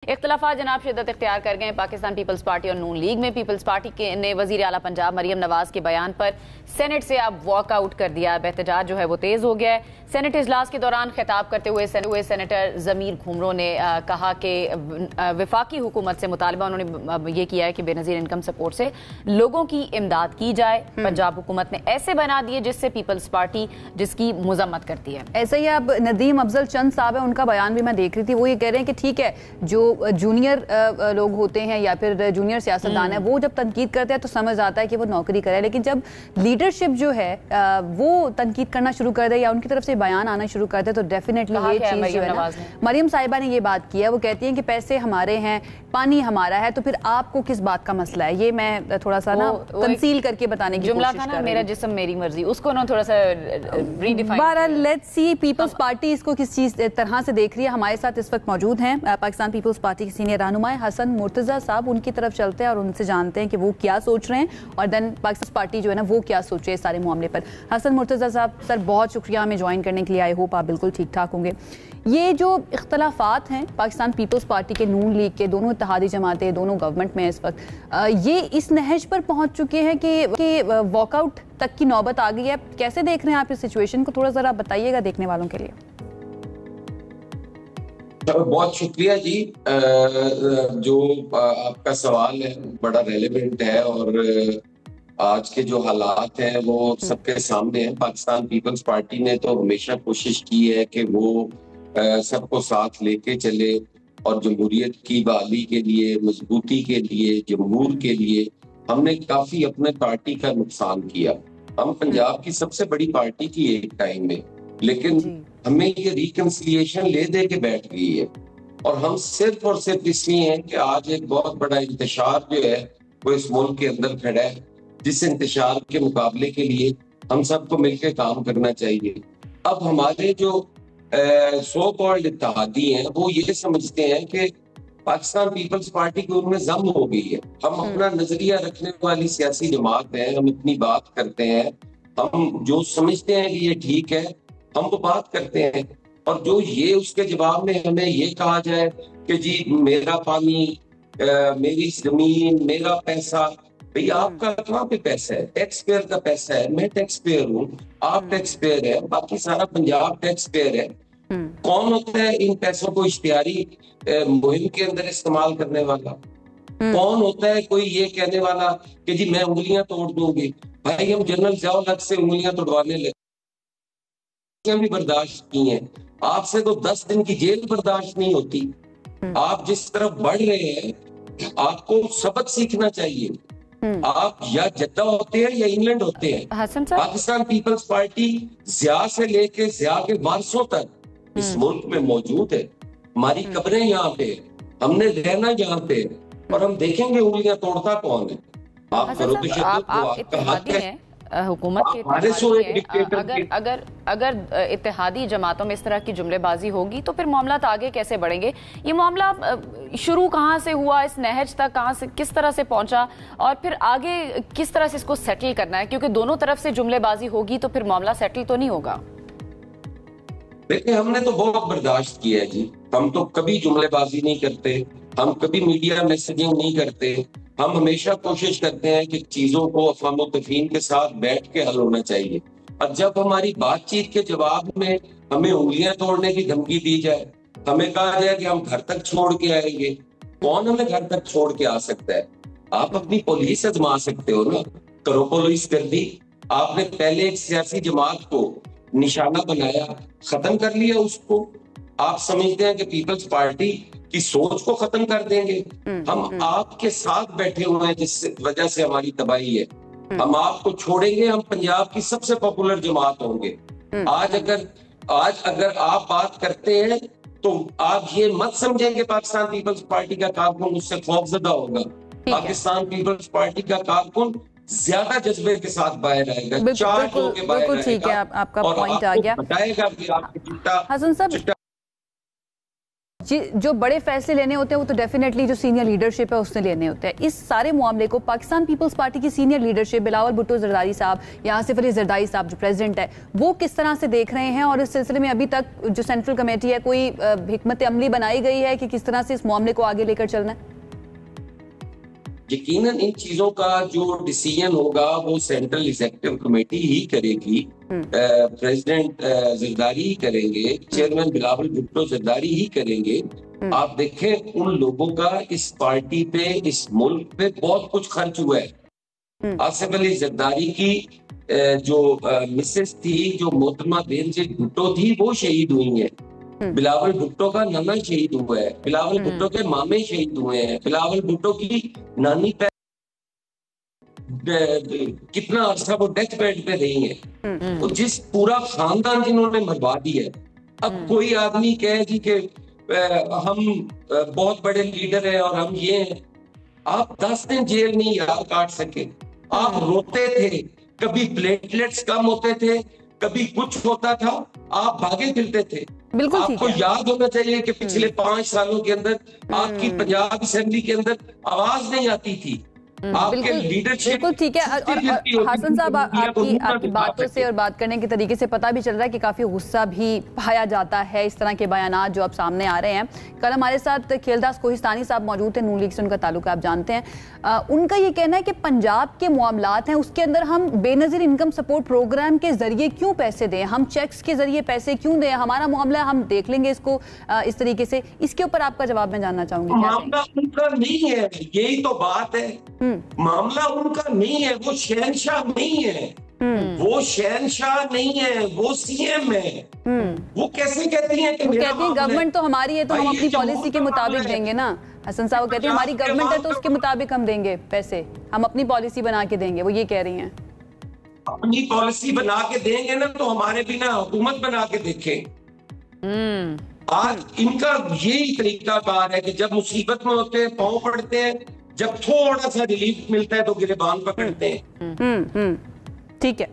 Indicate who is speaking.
Speaker 1: इख्तलाफात जनाब शिद्दत इख्तियार कर गए पाकिस्तान पीपल्स पार्टी और नून लीग में। पीपल्स पार्टी के ने वजीर आला पंजाब मरियम नवाज के बयान पर सेनेट से अब वॉकआउट कर दिया। अब एहतजाज जो है वो तेज हो गया है। सेनेट इजलास के दौरान खिताब करते हुए सेनेटर जमीर घुमरो ने कहा कि वफाकी हुकूमत से मुतालबा उन्होंने ये किया है कि बेनजीर इनकम सपोर्ट से लोगों की इमदाद की जाए। पंजाब हुकूमत ने ऐसे बना दिए जिससे पीपल्स पार्टी जिसकी मजम्मत करती है।
Speaker 2: ऐसे ही अब नदीम अफजल चंद साहब है, उनका बयान भी मैं देख रही थी। वो ये कह रहे हैं कि ठीक है, जो जूनियर लोग होते हैं या फिर जूनियर सियासतदान है, वो जब तनकीद करते हैं तो समझ आता है कि वो नौकरी करे, लेकिन जब लीडरशिप जो है वो तनकीद करना शुरू कर दे या उनकी तरफ से बयान आना शुरू कर दे तो डेफिनेटली ये चीज जो है ना, मरियम साहिबा ने ये बात की है। वो कहती हैं कि पैसे हमारे हैं, पानी हमारा है, तो फिर आपको किस बात का मसला है। ये मैं थोड़ा सा ना कंसील करके बताने की कोशिश कर रही हूं।
Speaker 1: मेरा जिस्म मेरी मर्जी, उसको ना थोड़ा सा redefine.
Speaker 2: Let's see people's party इसको किस चीज तरह से देख रही है। हमारे साथ इस वक्त मौजूद हैं पाकिस्तान पीपल्स पार्टी के सीनियर रहनुमा हसन मुर्तजा साहब। उनकी तरफ चलते हैं और उनसे जानते हैं कि वो क्या सोच रहे हैं और देन पाकिस्तान पार्टी जो है ना वो क्या सोच रही है इस सारे मामले पर। हसन मुर्तजा साहब, सर बहुत शुक्रिया हमें ज्वाइन करने के लिए। आई होप आप बिल्कुल ठीक ठाक होंगे। ये जो इख्तलाफात हैं पाकिस्तान पीपल्स पार्टी के, नून लीग के, दोनों इत्तेहादी जमातें, दोनों गवर्नमेंट में इस वक्त, ये इस नहज पर पहुंच चुके हैं कि वॉकआउट तक की नौबत आ गई है। कैसे देख रहे हैं आप इस सिचुएशन को, थोड़ा ज़रा बताइएगा देखने वालों के लिए।
Speaker 3: बहुत शुक्रिया जी। जो आपका सवाल है बड़ा रेलेवेंट है और आज के जो हालात हैं वो सबके सामने हैं। पाकिस्तान पीपल्स पार्टी ने तो हमेशा कोशिश की है कि वो सबको साथ लेके चले और जमहूरियत की बहाली के लिए, मजबूती के लिए, जमहूर के लिए हमने काफी अपने पार्टी का नुकसान किया। हम पंजाब की सबसे बड़ी पार्टी थी एक टाइम में, लेकिन हमें ये रिकंसिलिएशन ले दे के बैठ गई है और हम सिर्फ और सिर्फ इसलिए हैं कि आज एक बहुत बड़ा इंतशार जो है वो इस मुल्क के अंदर खड़ा है, जिस इंतशार के मुकाबले के लिए हम सबको मिलकर काम करना चाहिए। अब हमारे जो सो कॉल्ड इत्तेहादी हैं वो ये समझते हैं कि पाकिस्तान पीपल्स पार्टी की उनमें जम हो गई है। हम अपना नजरिया रखने वाली सियासी जमात है, हम अपनी बात करते हैं, हम जो समझते हैं कि ये ठीक है हम वो बात करते हैं। और जो ये उसके जवाब में हमें ये कहा जाए कि जी मेरा पानी, मेरी जमीन, मेरा पैसा, भाई आपका कहाँ पे पैसा है? टैक्स पेयर का पैसा है। मैं टैक्स पेयर हूँ, आप टैक्स पेयर है, बाकी सारा पंजाब टैक्स पेयर है। कौन होता है इन पैसों को इश्तिहारी मुहिम के अंदर इस्तेमाल करने वाला? कौन होता है कोई ये कहने वाला कि जी मैं उंगलियां तोड़ दूंगी? भाई हम जनरल ज़ियाउल हक से उंगलियां तोड़वाने लगे भी बर्दाश्त की हैं, आपसे तो 10 दिन की जेल बर्दाश्त नहीं होती। आप जिस तरफ बढ़ रहे हैं आपको सबक सीखना चाहिए। आप या जद्दा होते हैं या इंग्लैंड होते हैं। पाकिस्तान पीपल्स पार्टी ज़िया से लेके ज़िया के वारसों तक इस मुल्क में मौजूद है। हमारी कब्रें यहाँ पे, हमने रहना यहाँ पे, और हम देखेंगे उंगलियां तोड़ता कौन है। आप करो तो आपका हक है।
Speaker 1: हुकूमत के अगर इत्तेहादी जमातों में इस तरह की जुमलेबाजी होगी तो फिर मामला आगे कैसे बढ़ेंगे? ये मामला शुरू कहाँ से हुआ, इस नहज तक कहाँ से, किस तरह से पहुंचा और फिर आगे किस तरह से इसको सेटल करना है? क्योंकि दोनों तरफ से जुमलेबाजी होगी तो फिर मामला सेटल तो नहीं होगा।
Speaker 3: देखिए, हमने तो बहुत बर्दाश्त किया है जी। हम तो कभी जुमलेबाजी नहीं करते, हम कभी मीडिया मैसेजिंग नहीं करते। हम हमेशा कोशिश करते हैं कि चीजों को अफ़हम तफ़हीम के साथ बैठ के हल होना चाहिए। और जब हमारी बातचीत के जवाब में हमें उंगलियां तोड़ने की धमकी दी जाए, हमें कहा जाए कि हम घर तक छोड़ के आएंगे, कौन हमें घर तक छोड़ के आ सकता है? आप अपनी पुलिस आजमा सकते हो ना, करो पुलिस गर्दी। आपने पहले एक सियासी जमात को निशाना बनाया, खत्म कर लिया उसको। आप समझते हैं कि पीपल्स पार्टी की सोच को खत्म कर देंगे? हम आपके साथ बैठे हुए हैं जिस वजह से हमारी तबाही है। हम आपको छोड़ेंगे, हम पंजाब की सबसे पॉपुलर जमात होंगे। आज अगर आप बात करते हैं तो आप ये मत समझें कि पाकिस्तान पीपल्स पार्टी का कारकुन उससे खौफजदा होगा। पाकिस्तान पीपल्स पार्टी का कारकुन ज्यादा जज्बे के साथ बाहर आएगा।
Speaker 2: बिल्कुल ठीक है, आपका पॉइंट आ गया।
Speaker 3: बताएगा कि आपके
Speaker 2: हसन साहब जो बड़े फैसले लेने होते हैं वो तो डेफिनेटली जो सीनियर लीडरशिप है उसने लेने होते हैं। इस सारे मामले को पाकिस्तान पीपल्स पार्टी की सीनियर लीडरशिप बिलावल भुट्टो जरदारी साहब या आसिफ अली जरदारी साहब जो प्रेसिडेंट है वो किस तरह से देख रहे हैं, और इस सिलसिले में अभी तक जो सेंट्रल कमेटी है कोई हिकमत अमली बनाई गई है कि किस तरह से इस मामले को आगे लेकर चलना है?
Speaker 3: यकीनन इन चीजों का जो डिसीजन होगा वो सेंट्रल एग्जीक्यूटिव कमेटी ही करेगी। प्रेसिडेंट जरदारी ही करेंगे, चेयरमैन बिलावल भुट्टो जरदारी ही करेंगे। आप देखें उन लोगों का इस पार्टी पे, इस मुल्क पे बहुत कुछ खर्च हुआ है। आसिफ अली जरदारी की जो मिसेस थी, जो मोहतरमा बेनजीर भुट्टो थी, वो शहीद हुई है। बिलावल भुट्टो का नाना शहीद हुआ है, बिलावल भुट्टो के मामे शहीद हुए हैं, बिलावल भुट्टो की नानी कितना अर्सा वो डेथ बेड पे रही है। तो जिस पूरा खानदान जिन्होंने मरवा दिया है, अब कोई आदमी कहे जी कि हम बहुत बड़े लीडर हैं और हम ये हैं। आप 10 दिन जेल नहीं यार काट सके। आप रोते थे, कभी प्लेटलेट्स कम होते थे, कभी कुछ होता था, आप भागे फिरते थे।
Speaker 2: बिल्कुल
Speaker 3: आपको याद होना चाहिए कि पिछले 5 सालों के अंदर आपकी पंजाब असेंबली के अंदर आवाज नहीं आती थी। आपके लीडरशिप
Speaker 2: बिल्कुल ठीक है। और हसन साहब आपकी बातों से और बात करने के तरीके से पता भी चल रहा है कि काफी गुस्सा भी पाया जाता है इस तरह के बयानात जो अब सामने आ रहे हैं। कल हमारे साथ खेलदास कोहिस्तानी साहब मौजूद थे, नून लीग से उनका ताल्लुक आप जानते हैं। उनका ये कहना है कि पंजाब के मामलात हैं उसके अंदर हम बेनजीर इनकम सपोर्ट प्रोग्राम के जरिए क्यों पैसे दें, हम चेक्स के जरिए पैसे क्यों दें, हमारा मामला हम देख लेंगे इसको इस तरीके से। इसके ऊपर आपका जवाब मैं जानना चाहूंगी।
Speaker 3: मामला उनका नहीं है, यही तो बात है। मामला उनका नहीं है, वो शहनशाह नहीं है, वो शहनशाह नहीं है, वो सीएम है। वो कैसे कहती हैं कि
Speaker 2: वो कहती हैं गवर्नमेंट तो हमारी है तो हम अपनी पॉलिसी के मुताबिक देंगे ना। हसन साहब कहते हैं हमारी गवर्नमेंट है तो उसके मुताबिक हम देंगे पैसे, हम अपनी पॉलिसी बना के देंगे, वो ये कह रही हैं।
Speaker 3: अपनी पॉलिसी बना के देंगे ना तो हमारे बिना हुकूमत बना के देखें। आज इनका यही तरीकाकार है कि जब मुसीबत में होते हैं पांव पड़ते हैं, जब थोड़ा सा रिलीफ मिलता है तो गिरेबान पकड़ते हैं।
Speaker 2: ठीक है।